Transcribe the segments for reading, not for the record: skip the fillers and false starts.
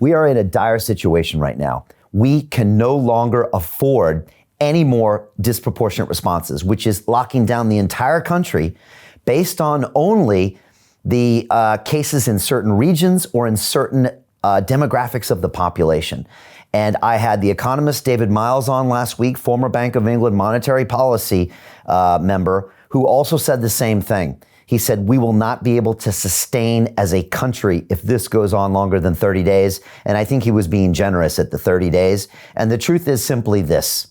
We are in a dire situation right now. We can no longer afford any more disproportionate responses, which is locking down the entire country based on only the cases in certain regions or in certain demographics of the population. And I had the economist David Miles on last week, former Bank of England monetary policy member, who also said the same thing. He said, we will not be able to sustain as a country if this goes on longer than 30 days. And I think he was being generous at the 30 days. And the truth is simply this.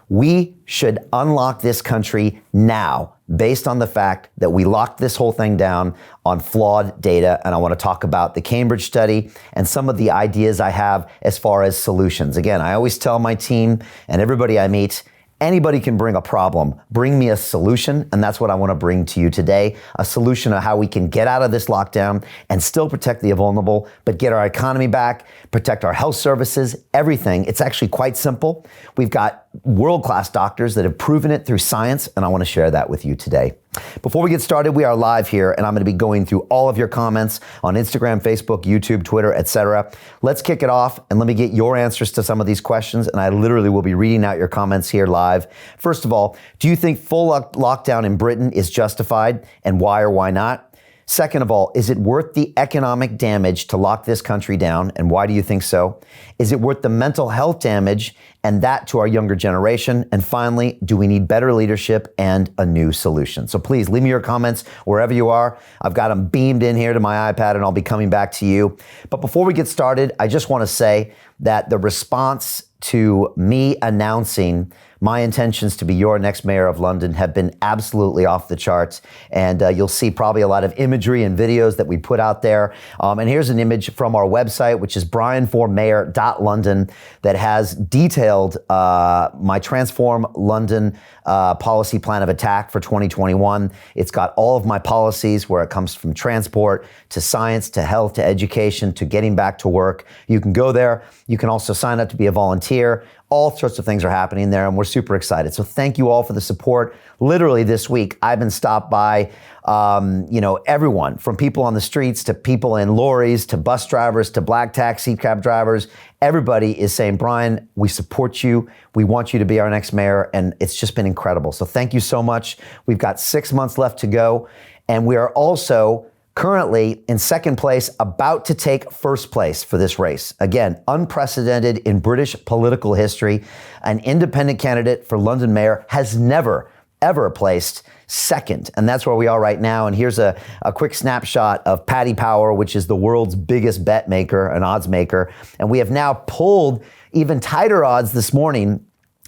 We should unlock this country now based on the fact that we locked this whole thing down on flawed data. And I want to talk about the Cambridge study and some of the ideas I have as far as solutions. Again, I always tell my team and everybody I meet, anybody can bring a problem. Bring me a solution, and that's what I want to bring to you today. A solution of how we can get out of this lockdown and still protect the vulnerable, but get our economy back, protect our health services, everything. It's actually quite simple. We've got world-class doctors that have proven it through science, and I want to share that with you today. Before we get started, we are live here, and I'm going to be going through all of your comments on Instagram, Facebook, YouTube, Twitter, etc. Let's kick it off, and let me get your answers to some of these questions, and I literally will be reading out your comments here live. First of all, do you think full lockdown in Britain is justified, and why or why not? Second of all, is it worth the economic damage to lock this country down, and why do you think so? Is it worth the mental health damage and that to our younger generation? And finally, do we need better leadership and a new solution? So please leave me your comments wherever you are. I've got them beamed in here to my iPad and I'll be coming back to you. But before we get started, I just want to say that the response to me announcing my intentions to be your next mayor of London have been absolutely off the charts. And you'll see probably a lot of imagery and videos that we put out there. And here's an image from our website, which is brianformayor.london, that has detailed my Transform London policy plan of attack for 2021. It's got all of my policies where it comes from transport to science to health to education to getting back to work. You can go there. You can also sign up to be a volunteer. All sorts of things are happening there, and we're super excited. So thank you all for the support. Literally this week, I've been stopped by, everyone from people on the streets to people in lorries to bus drivers to black taxi cab drivers. Everybody is saying, Brian, we support you. We want you to be our next mayor. And it's just been incredible. So thank you so much. We've got 6 months left to go. And we are also currently in second place, about to take first place for this race. Again, unprecedented in British political history. An independent candidate for London mayor has never, ever placed second. And that's where we are right now. And here's a quick snapshot of Paddy Power, which is the world's biggest bet maker, an odds maker. And we have now pulled even tighter odds this morning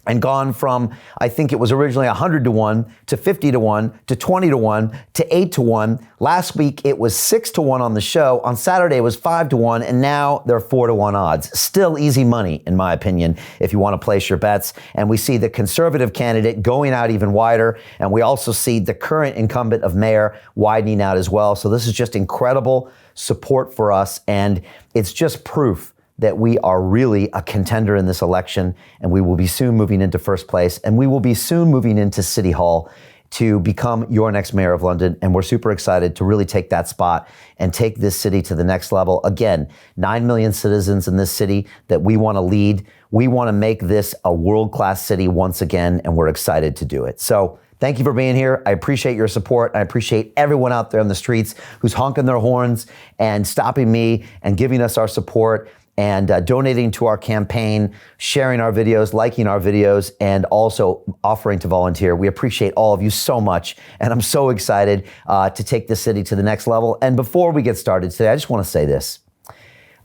and gone from, I think it was originally 100 to 1 to 50 to 1 to 20 to 1 to 8 to 1. Last week, it was 6 to 1 on the show. On Saturday, it was 5 to 1. And now they're 4 to 1 odds. Still easy money, in my opinion, if you want to place your bets. And we see the conservative candidate going out even wider. And we also see the current incumbent of mayor widening out as well. So this is just incredible support for us. And it's just proof that we are really a contender in this election, and we will be soon moving into first place, and we will be soon moving into City Hall to become your next mayor of London. And we're super excited to really take that spot and take this city to the next level. Again, 9 million citizens in this city that we want to lead. We want to make this a world-class city once again, and we're excited to do it. So thank you for being here. I appreciate your support. I appreciate everyone out there on the streets who's honking their horns and stopping me and giving us our support and donating to our campaign, sharing our videos, liking our videos, and also offering to volunteer. We appreciate all of you so much, and I'm so excited to take this city to the next level. And before we get started today, I just want to say this.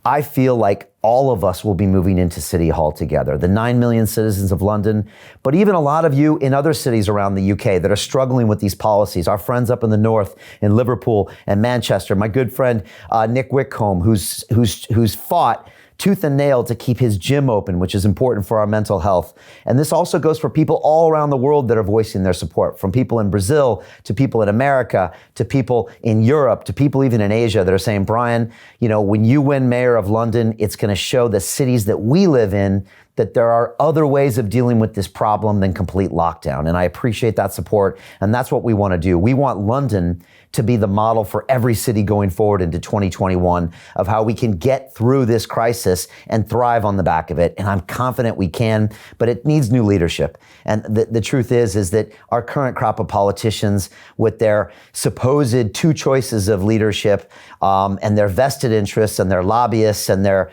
I feel like all of us will be moving into City Hall together, the 9 million citizens of London, but even a lot of you in other cities around the UK that are struggling with these policies. Our friends up in the north, in Liverpool and Manchester, my good friend Nick Wickcombe, who's fought tooth and nail to keep his gym open, which is important for our mental health. And this also goes for people all around the world that are voicing their support, from people in Brazil to people in America to people in Europe to people even in Asia that are saying, Brian, when you win mayor of London, it's going to show the cities that we live in that there are other ways of dealing with this problem than complete lockdown. And I appreciate that support. And that's what we want to do. We want London to be the model for every city going forward into 2021 of how we can get through this crisis and thrive on the back of it. And I'm confident we can, but it needs new leadership. And the truth is that our current crop of politicians, with their supposed two choices of leadership and their vested interests and their lobbyists and their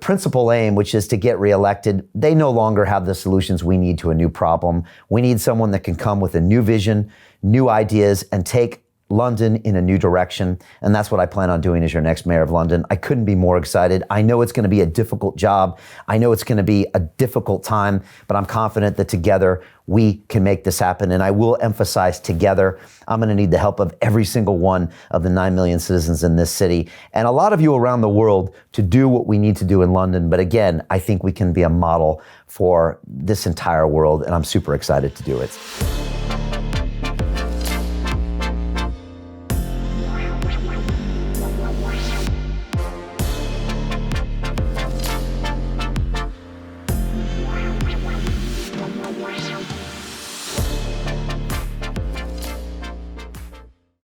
principal aim, which is to get reelected, they no longer have the solutions we need to a new problem. We need someone that can come with a new vision, new ideas, and take London in a new direction. And that's what I plan on doing as your next mayor of London. I couldn't be more excited. I know it's going to be a difficult job. I know it's going to be a difficult time, but I'm confident that together we can make this happen. And I will emphasize together, I'm going to need the help of every single one of the 9 million citizens in this city and a lot of you around the world to do what we need to do in London. But again, I think we can be a model for this entire world, and I'm super excited to do it.